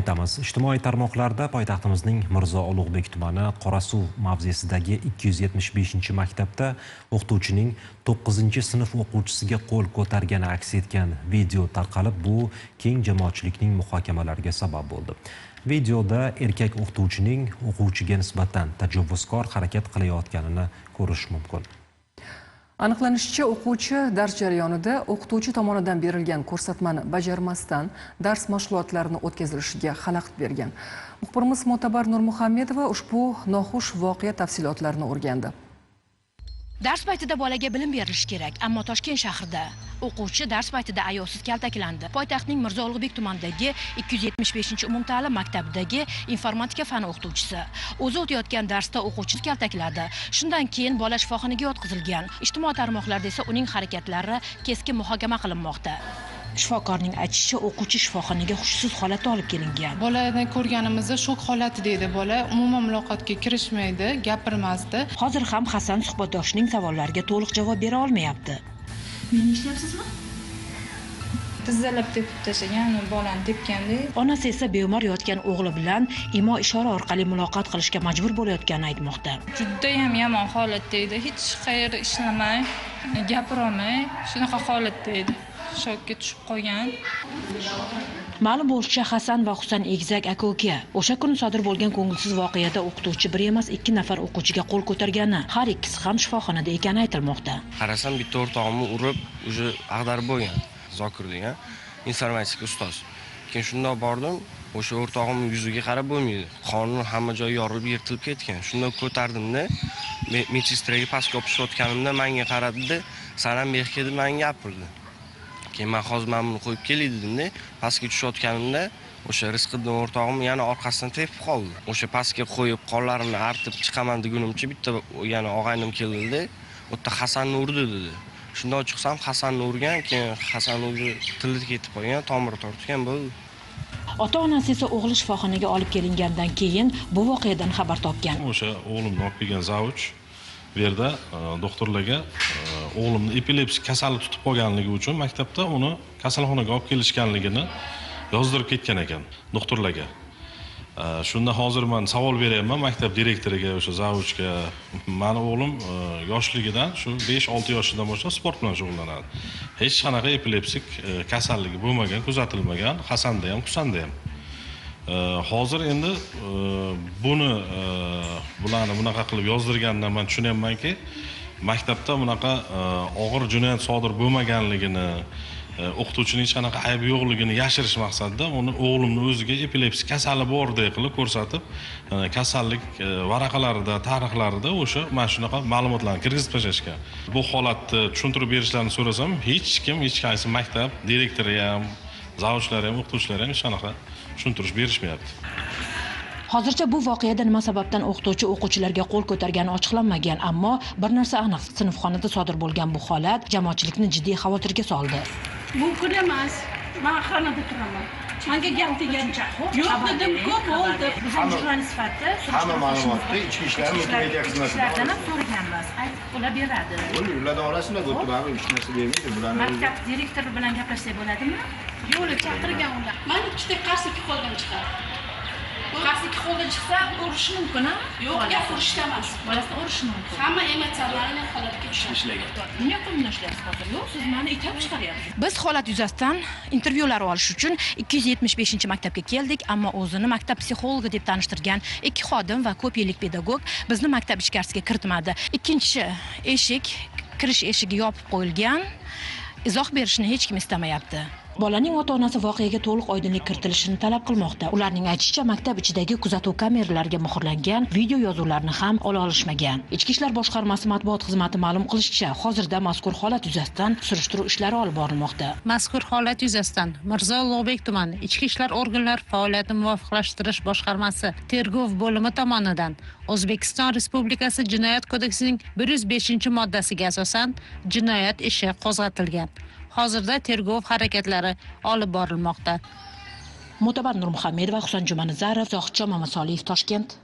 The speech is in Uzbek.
Ijtimoiy tarmoqlarda poytaxtimizning Mirzo Ulug'bek tumani Qorasuv mavzesidagi 275-maktabda o'qituvchining 9-sinf o'quvchisiga qo'l ko'targani aks etgan video tarqalib, bu keng jamoatchilikning muhokamalariga sabab bo'ldi. Videoda erkak o'qituvchining o'quvchiga nisbatan tajovuzkor harakat qilayotganini ko'rish mumkin. Aniqlanishicha, o'quvchi dars jarayonida o'qituvchi tomonidan berilgan ko'rsatmani bajarmasdan dars mashg'ulotlarini o'tkazilishiga xalaqit bergan. Muxbirimiz Mo'tabar Nurmuhammedova ushbu noxush voqea tafsilotlarini o'rgandi. Dars paytida bolaga bilim berilishi kerak, ammo Toshkent shahrida o'quvchi dars paytida ayovsiz kaltaklandi. Poytaxtning Mirzo Ulug'bek tumanidagi 275-umumta'lim maktabidagi informatika fani o'qituvchisi o'zi o'tayotgan darsda o'quvchini kaltakladi. Shundan keyin bola shifoxonaga yotqizilgan. Ijtimoiy tarmoqlarda esa uning harakatlari keskin muhokama qilinmoqda. Shifokorning aytishicha, o'quvchi shifoxonaga hushsiz holatda olib kelingan. Bolani ko'rganimizda shok holatida edi. Bola umuman muloqotga kirishmaydi, gapirmasdi. Hozir ham Hasan suhbatdoshining savollariga to'liq javob bera olmayapti. Meni ishlayapsizmi? Tizzalab tepib tashlagan, bolani tepganda. Onasi esa bemor yotgan o'g'li bilan imo-ishora orqali muloqot qilishga majbur bo'layotganini aytmoqda. Juda ham yomon holatda edi. Hech qayerda ishlamay, gapira olmay, shunaqa holatda edi. Shokka tushib qolgan. Ma'lum bo'lishicha, Hasan va Husan egizak aka-uka. O'sha kuni sodir bo'lgan ko'ngilsiz voqeada o'qituvchi bir emas, 2 nafar o'quvchiga qo'l ko'targani, har ikkisi ham shifoxonada ekani aytilmoqda. Qarasam, bitta o'rtog'imni urib, o'sha ag'darib bo'lgan. Zokir degan informatika ustoz. Keyin shundoq bordim, o'sha o'rtog'imning yuziga qarab bo'lmaydi. Qonun hamma joyi yorilib, yirtilib ketgan. Shundoq ko'tardimda, medsestraga pastga opishayotganimda menga qaradi-da, "San ham bexga" deb menga gapirdi. Keyin men hozir buni qo'yib kelay dedim-da, pastga tushayotganimda o'sha Rizqiddin o'rtog'im yana orqasidan tepib qoldi. O'sha pastga qo'yib, qonlarimni artib chiqaman degunimcha bitta yana og'aynim keldi-da, "U yerda Hasanni urdi" dedi. Shundoq chiqsam, Hasanni urgan, keyin Hasan o'zi tili ketib qolgan, tomiri tortgan bo'ldi. Ota-onasi esa o'g'li shifoxonaga olib kelingandan keyin bu voqeadan xabar topgan. O'sha o'g'limni olib kelgan zavuch bu yerda doktorlarga o'g'limni epilepsik kasali tutib qolganligi uchun maktabda uni kasalxonaga olib kelishganligini yozdirib ketgan ekan doktorlarga. Shunda hozir men savol beryapman maktab direktoriga, o'sha zavuchga. Meni o'g'lim yoshligidan shu 5-6 yoshidan boshlab sport bilan shug'ullanadi. Hech qanaqa epilepsik kasalligi bo'lmagan, kuzatilmagan, Hasanda ham, Husanda ham. Hozir endi bularni bunaqa qilib yozdirgandan men tushunyapmanki, maktabda bunaqa og'ir jinoyat sodir bo'lmaganligini, o'qituvchining hech qanaqa aybi yo'qligini yashirish maqsadida uni o'g'limni o'ziga epilepsik kasali bordek qilib ko'rsatib, kasallik varaqalarida, tarixlarida o'sha mana shunaqa ma'lumotlarni kirgizib tashlashgan. Bu holatni tushuntirib berishlarini so'rasam, hech kim, hech qaysi maktab direktori ham, zavuchlar ham, o'qituvchilar ham hech qanaqa tushuntirish berishmayapti. Hozircha bu voqeada nima sababdan o'qituvchi o'quvchilarga qo'l ko'targani ochiqlanmagan, ammo bir narsa aniq, sinfxonada sodir bo'lgan bu holat jamoatchilikni jiddiy xavotirga soldi. Mumkin emas. Men xonada turaman. Menga gap degancha. Yo'q dedim, ko'p bo'ldi. Biz jurnalist sifatida hamma ma'lumotni ichki ishlar media xizmatidan ham so'raganmiz. Aytib ular beradi. Ulardan orasida o'tib, hech narsa bermaydi. Bularni maktab direktori bilan gaplashsak bo'ladimi? Yo'q, chaqirgan ular. Men ikkita qarshi qo'ldan chiqadi. Qarshi qo'ldan chiqsa, urishi mumkin-a? Yo'q, gap urishda emas. Bolasini urishi mumkin. Hamma emotsional holatga tushadi. Nima qilib ishlayapsiz hozir? Yo'q, siz meni itab chiqaryapsiz. Biz holat yuzasidan intervyular olish uchun 275-maktabga keldik, ammo o'zini maktab psixologi deb tanishtirgan 2 xodim va ko'p yillik pedagog bizni maktab ichkarisiga kiritmadi. Ikkinchi eshik, kirish eshigi yopib qo'yilgan. Izoh berishni hech kim istamayapti. Bolaning ota-onasi voqeaga to'liq oydinlik kiritilishini talab qilmoqda. Ularning aytishicha, maktab ichidagi kuzatuv kameralariga muhrlangan video yozuvlarni ham ola olishmagan. Ichki ishlar boshqarmasi matbuot xizmati ma'lum qilishicha, hozirda mazkur holat yuzasidan surishtiruv ishlari olib borilmoqda. Mazkur holat yuzasidan Mirzo Ulug'bek tumani Ichki ishlar organlari faoliyatini muvofiqlashtirish boshqarmasi tergov bo'limi tomonidan O'zbekiston Respublikasi Jinoyat kodeksining 105-moddasiga asosan jinoyat ishi qo'zg'atilgan. Hozirda tergov harakatlari olib borilmoqda. Mo'tabar Nurmuhammedova, Husan Jumanazarov, Zohidjon Mamasoliyev, Toshkent.